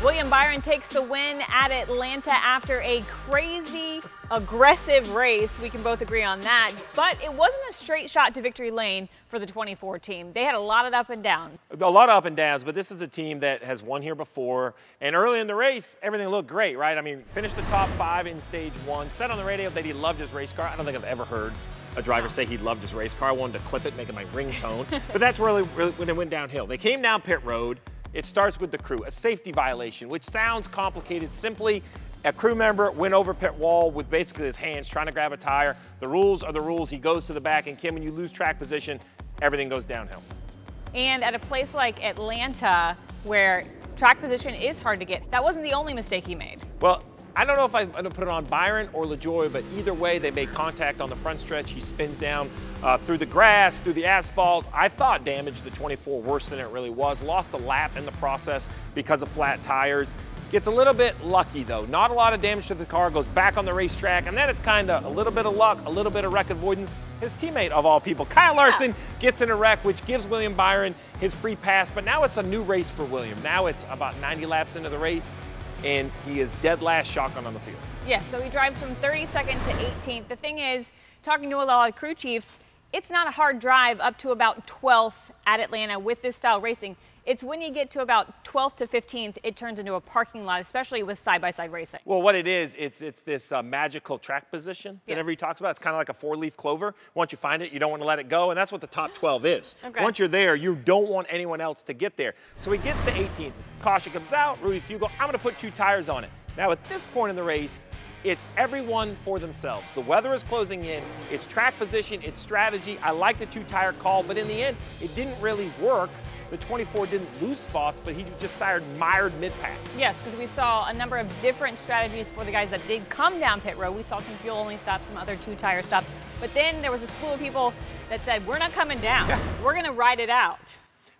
William Byron takes the win at Atlanta after a crazy, aggressive race. We can both agree on that. But it wasn't a straight shot to victory lane for the 24 team. They had a lot of up and downs. A lot of up and downs, but this is a team that has won here before. And early in the race, everything looked great, right? I mean, finished the top 5 in stage 1. Said on the radio that he loved his race car. I don't think I've ever heard a driver say he loved his race car. I wanted to clip it, make it my ringtone. But that's really when it went downhill. They came down pit road. It starts with the crew, a safety violation, which sounds complicated. Simply, a crew member went over pit wall with basically his hands trying to grab a tire. The rules are the rules. He goes to the back, and Kim, when you lose track position, everything goes downhill. And at a place like Atlanta, where track position is hard to get, that wasn't the only mistake he made. Well, I don't know if I'm going to put it on Byron or LaJoie, but either way, they made contact on the front stretch. He spins down through the grass, through the asphalt. I thought damaged the 24 worse than it really was. Lost a lap in the process because of flat tires. Gets a little bit lucky, though. Not a lot of damage to the car. Goes back on the racetrack, and then it's kind of a little bit of luck, a little bit of wreck avoidance. His teammate, of all people, Kyle Larson, gets in a wreck, which gives William Byron his free pass. But now it's a new race for William. Now it's about 90 laps into the race, and he is dead last shotgun on the field. Yeah, so he drives from 32nd to 18th. The thing is, talking to a lot of crew chiefs, it's not a hard drive up to about 12th at Atlanta with this style racing. It's when you get to about 12th to 15th, it turns into a parking lot, especially with side-by-side racing. Well, what it is, it's this magical track position that everybody talks about. It's kind of like a 4-leaf clover. Once you find it, you don't want to let it go, and that's what the top 12 is. Okay. Once you're there, you don't want anyone else to get there. So he gets to 18th. Caution comes out. Rudy Fugle, I'm going to put 2 tires on it. Now, at this point in the race, it's everyone for themselves. The weather is closing in. It's track position. It's strategy. I like the 2-tire call, but in the end, it didn't really work. The 24 didn't lose spots, but he just started mired mid-pack. Yes, because we saw a number of different strategies for the guys that did come down pit road. We saw some fuel-only stops, some other 2-tire stops. But then there was a slew of people that said, we're not coming down. We're going to ride it out.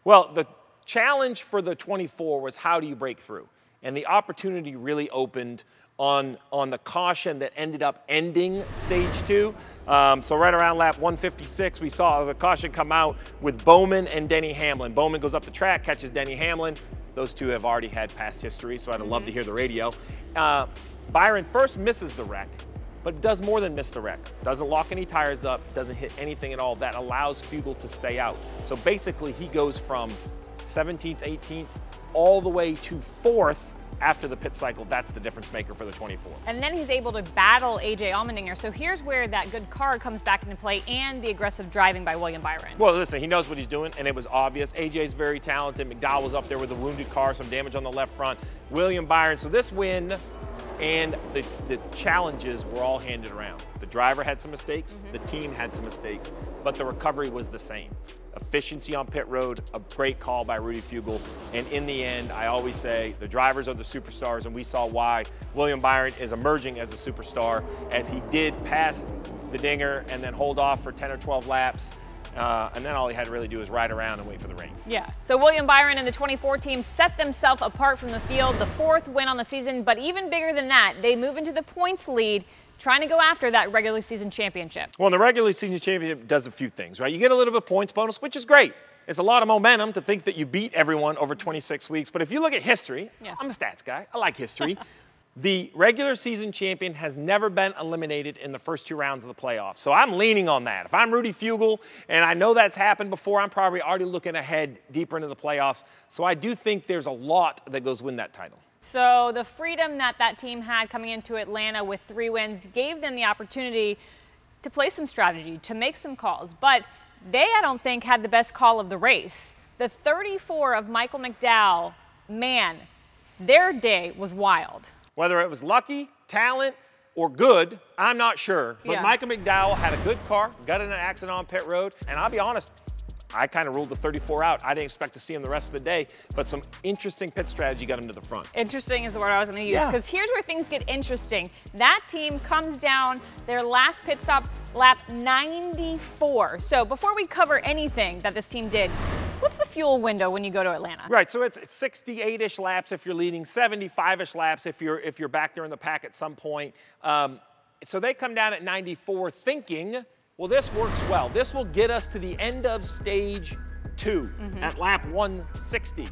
Well, the challenge for the 24 was how do you break through? And the opportunity really opened on the caution that ended up ending stage 2. So right around lap 156, we saw the caution come out with Bowman and Denny Hamlin. Bowman goes up the track, catches Denny Hamlin. Those two have already had past history, so I'd love to hear the radio. Byron first misses the wreck, but does more than miss the wreck. Doesn't lock any tires up, doesn't hit anything at all. That allows Fugle to stay out. So basically, he goes from 17th, 18th, all the way to 4th after the pit cycle. That's the difference maker for the 24. And then he's able to battle A.J. Allmendinger. So here's where that good car comes back into play and the aggressive driving by William Byron. Well, listen, he knows what he's doing, and it was obvious. A.J.'s very talented. McDowell was up there with a wounded car, some damage on the left front. William Byron, so this win and the challenges were all handed around. The driver had some mistakes, the team had some mistakes, but the recovery was the same. Efficiency on pit road, a great call by Rudy Fugle, and in the end, I always say the drivers are the superstars, and we saw why William Byron is emerging as a superstar, as he did pass the dinger and then hold off for 10 or 12 laps, and then all he had to really do is ride around and wait for the rain. Yeah, so William Byron and the 24 team set themselves apart from the field, the 4th win on the season, but even bigger than that, they move into the points lead, trying to go after that regular season championship. Well, the regular season championship does a few things, right? You get a little bit of points bonus, which is great. It's a lot of momentum to think that you beat everyone over 26 weeks. But if you look at history, I'm a stats guy. I like history. The regular season champion has never been eliminated in the first 2 rounds of the playoffs. So I'm leaning on that. If I'm Rudy Fugle, and I know that's happened before, I'm probably already looking ahead deeper into the playoffs. So I do think there's a lot that goes win that title. So the freedom that team had coming into Atlanta with 3 wins gave them the opportunity to play some strategy, to make some calls. But they, I don't think, had the best call of the race. The 34 of Michael McDowell, man, their day was wild. Whether it was lucky, talent, or good, I'm not sure. But Michael McDowell had a good car, got in an accident on pit road, and I'll be honest, I kind of ruled the 34 out. I didn't expect to see him the rest of the day, but some interesting pit strategy got him to the front. Interesting is the word I was going to use, because here's where things get interesting. That team comes down their last pit stop, lap 94. So before we cover anything that this team did, what's the fuel window when you go to Atlanta? Right, so it's 68-ish laps if you're leading, 75-ish laps if you're back there in the pack at some point. So they come down at 94 thinking, well, this works well. This will get us to the end of stage 2 at lap 160.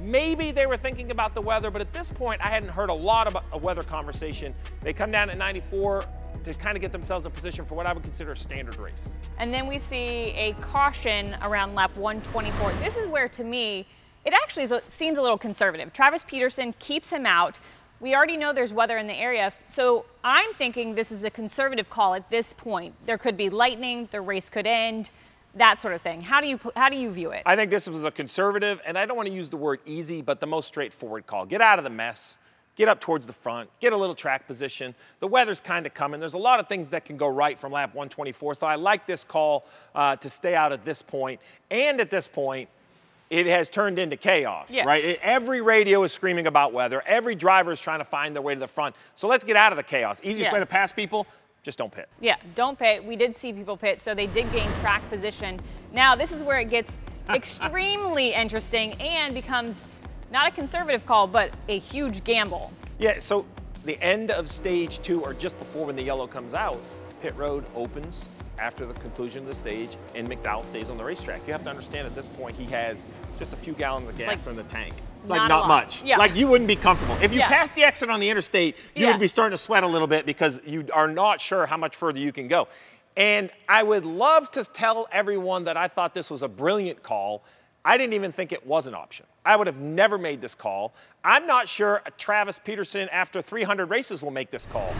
Maybe they were thinking about the weather, but at this point, I hadn't heard a lot about a weather conversation. They come down at 94 to kind of get themselves in position for what I would consider a standard race. And then we see a caution around lap 124. This is where, to me, it actually seems a little conservative. Travis Peterson keeps him out. We already know there's weather in the area, so I'm thinking this is a conservative call at this point. There could be lightning, the race could end, that sort of thing. How do you view it? I think this was a conservative, and I don't want to use the word easy, but the most straightforward call. Get out of the mess. Get up towards the front, get a little track position. The weather's kind of coming. There's a lot of things that can go right from lap 124, so I like this call to stay out at this point. And at this point, it has turned into chaos, yes. right? Every radio is screaming about weather. Every driver is trying to find their way to the front. So let's get out of the chaos. Easiest way to pass people, just don't pit. Yeah, don't pit. We did see people pit, so they did gain track position. Now, this is where it gets extremely interesting and becomes not a conservative call, but a huge gamble. Yeah, so the end of stage 2, or just before when the yellow comes out, pit road opens after the conclusion of the stage, and McDowell stays on the racetrack. You have to understand at this point he has just a few gallons of gas in the tank. Like not much. Yeah. Like you wouldn't be comfortable. If you pass the exit on the interstate, you would be starting to sweat a little bit because you are not sure how much further you can go. And I would love to tell everyone that I thought this was a brilliant call. I didn't even think it was an option. I would have never made this call. I'm not sure Travis Peterson, after 300 races, will make this call.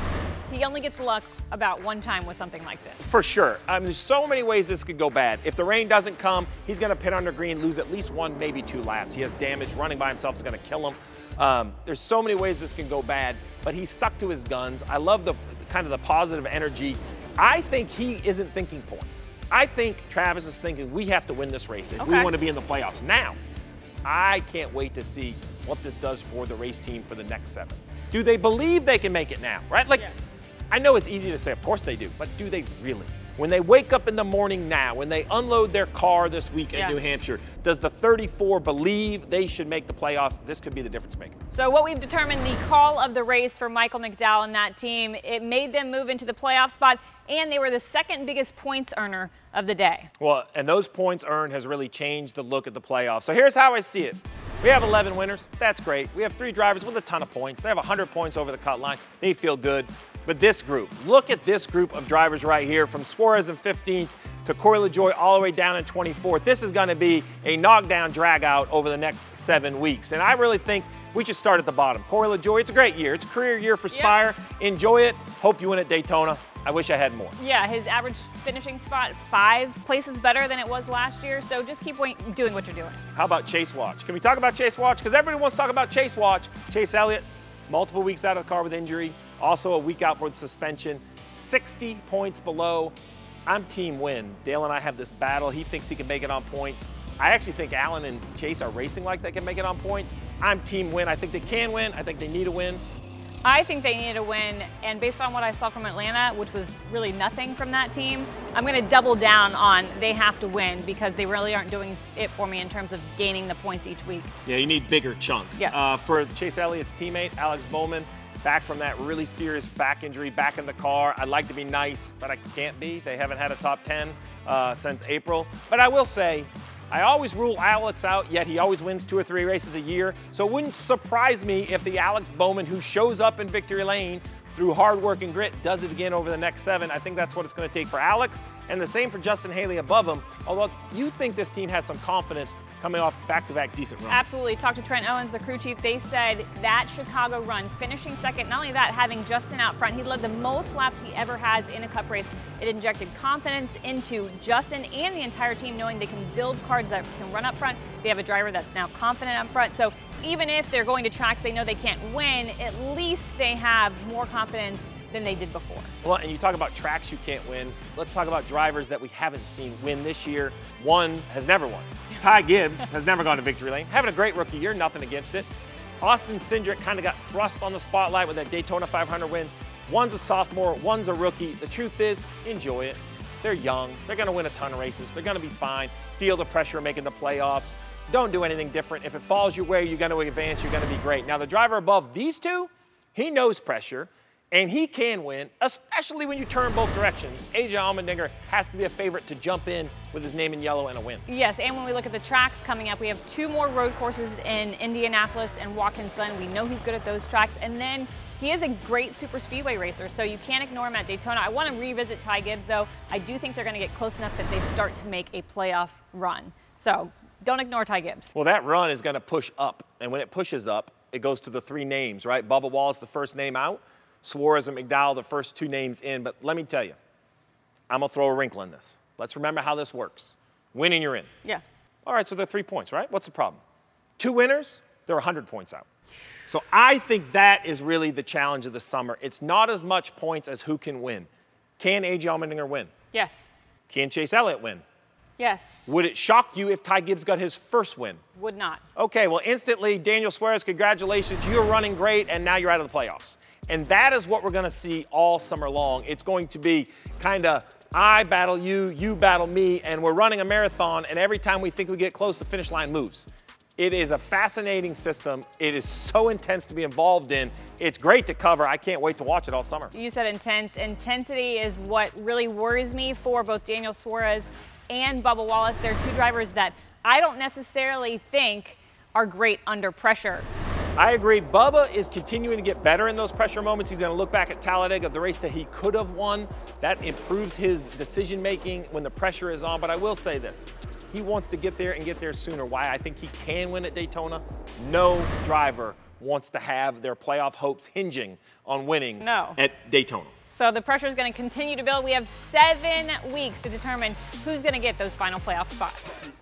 He only gets luck about one time with something like this. For sure. I mean, there's so many ways this could go bad. If the rain doesn't come, he's going to pit under green, lose at least 1, maybe 2 laps. He has damage. Running by himself is going to kill him. There's so many ways this can go bad, but he stuck to his guns. I love the kind of the positive energy. I think he isn't thinking points. I think Travis is thinking we have to win this race if we want to be in the playoffs. Now, I can't wait to see what this does for the race team for the next 7. Do they believe they can make it now, right? Like, I know it's easy to say, of course they do, but do they really? When they wake up in the morning now, when they unload their car this week in New Hampshire, does the 34 believe they should make the playoffs? This could be the difference maker. So what we've determined, the call of the race for Michael McDowell and that team, it made them move into the playoff spot, and they were the second biggest points earner of the day. Well, and those points earned has really changed the look at the playoffs. So here's how I see it. We have 11 winners. That's great. We have 3 drivers with a ton of points. They have 100 points over the cut line. They feel good. But this group, look at this group of drivers right here, from Suarez in 15th to Corey LaJoie all the way down in 24th. This is going to be a knockdown drag out over the next 7 weeks. And I really think we should start at the bottom. Corey LaJoie, it's a great year. It's a career year for Spire. Enjoy it. Hope you win at Daytona. I wish I had more. Yeah, his average finishing spot, 5 places better than it was last year. So just keep doing what you're doing. How about Chase Watch? Can we talk about Chase Watch? Because everybody wants to talk about Chase Watch. Chase Elliott, multiple weeks out of the car with injury. Also a week out for the suspension. 60 points below. I'm team win. Dale and I have this battle. He thinks he can make it on points. I actually think Alan and Chase are racing like they can make it on points. I'm team win. I think they can win. I think they need a win. I think they need a win, and based on what I saw from Atlanta, which was really nothing from that team, I'm going to double down on they have to win because they really aren't doing it for me in terms of gaining the points each week. Yeah, you need bigger chunks. Yes. For Chase Elliott's teammate, Alex Bowman, back from that really serious back injury, back in the car. I'd like to be nice, but I can't be. They haven't had a top 10 since April. But I will say, I always rule Alex out, yet he always wins 2 or 3 races a year. So it wouldn't surprise me if the Alex Bowman who shows up in victory lane through hard work and grit does it again over the next 7. I think that's what it's going to take for Alex, and the same for Justin Haley above him. Although you think this team has some confidence coming off back-to-back decent runs. Absolutely. Talked to Trent Owens, the crew chief. They said that Chicago run, finishing second, not only that, having Justin out front, he led the most laps he ever has in a Cup race. It injected confidence into Justin and the entire team, knowing they can build cars that can run up front. They have a driver that's now confident up front. So even if they're going to tracks they know they can't win, at least they have more confidence than they did before. Well, and you talk about tracks you can't win. Let's talk about drivers that we haven't seen win this year. One has never won. Ty Gibbs has never gone to victory lane. Having a great rookie year, nothing against it. Austin Cindric kind of got thrust on the spotlight with that Daytona 500 win. One's a sophomore, one's a rookie. The truth is, enjoy it. They're young. They're going to win a ton of races. They're going to be fine. Feel the pressure of making the playoffs. Don't do anything different. If it falls your way, you're going to advance. You're going to be great. Now, the driver above these two, he knows pressure. And he can win, especially when you turn both directions. AJ Allmendinger has to be a favorite to jump in with his name in yellow and a win. Yes, and when we look at the tracks coming up, we have 2 more road courses in Indianapolis and Watkins Glen. We know he's good at those tracks. And then he is a great super speedway racer, so you can't ignore him at Daytona. I want to revisit Ty Gibbs, though. I do think they're going to get close enough that they start to make a playoff run. So don't ignore Ty Gibbs. Well, that run is going to push up. And when it pushes up, it goes to the 3 names, right? Bubba Wallace, the first name out. Suarez and McDowell, the first 2 names in. But let me tell you, I'm going to throw a wrinkle in this. Let's remember how this works. Win and you're in. Yeah. All right, so they're 3 points, right? What's the problem? 2 winners, they're 100 points out. So I think that is really the challenge of the summer. It's not as much points as who can win. Can A.J. Allmendinger win? Yes. Can Chase Elliott win? Yes. Would it shock you if Ty Gibbs got his first win? Would not. Okay, well, instantly, Daniel Suarez, congratulations. You're running great, and now you're out of the playoffs. And that is what we're going to see all summer long. It's going to be kind of I battle you, you battle me, and we're running a marathon, and every time we think we get close, the finish line moves. It is a fascinating system. It is so intense to be involved in. It's great to cover. I can't wait to watch it all summer. You said intense. Intensity is what really worries me for both Daniel Suarez and Bubba Wallace. They're 2 drivers that I don't necessarily think are great under pressure. I agree. Bubba is continuing to get better in those pressure moments. He's going to look back at Talladega, the race that he could have won. That improves his decision-making when the pressure is on. But I will say this. He wants to get there and get there sooner. Why? I think he can win at Daytona. No driver wants to have their playoff hopes hinging on winning at Daytona. So the pressure is going to continue to build. We have 7 weeks to determine who's going to get those final playoff spots.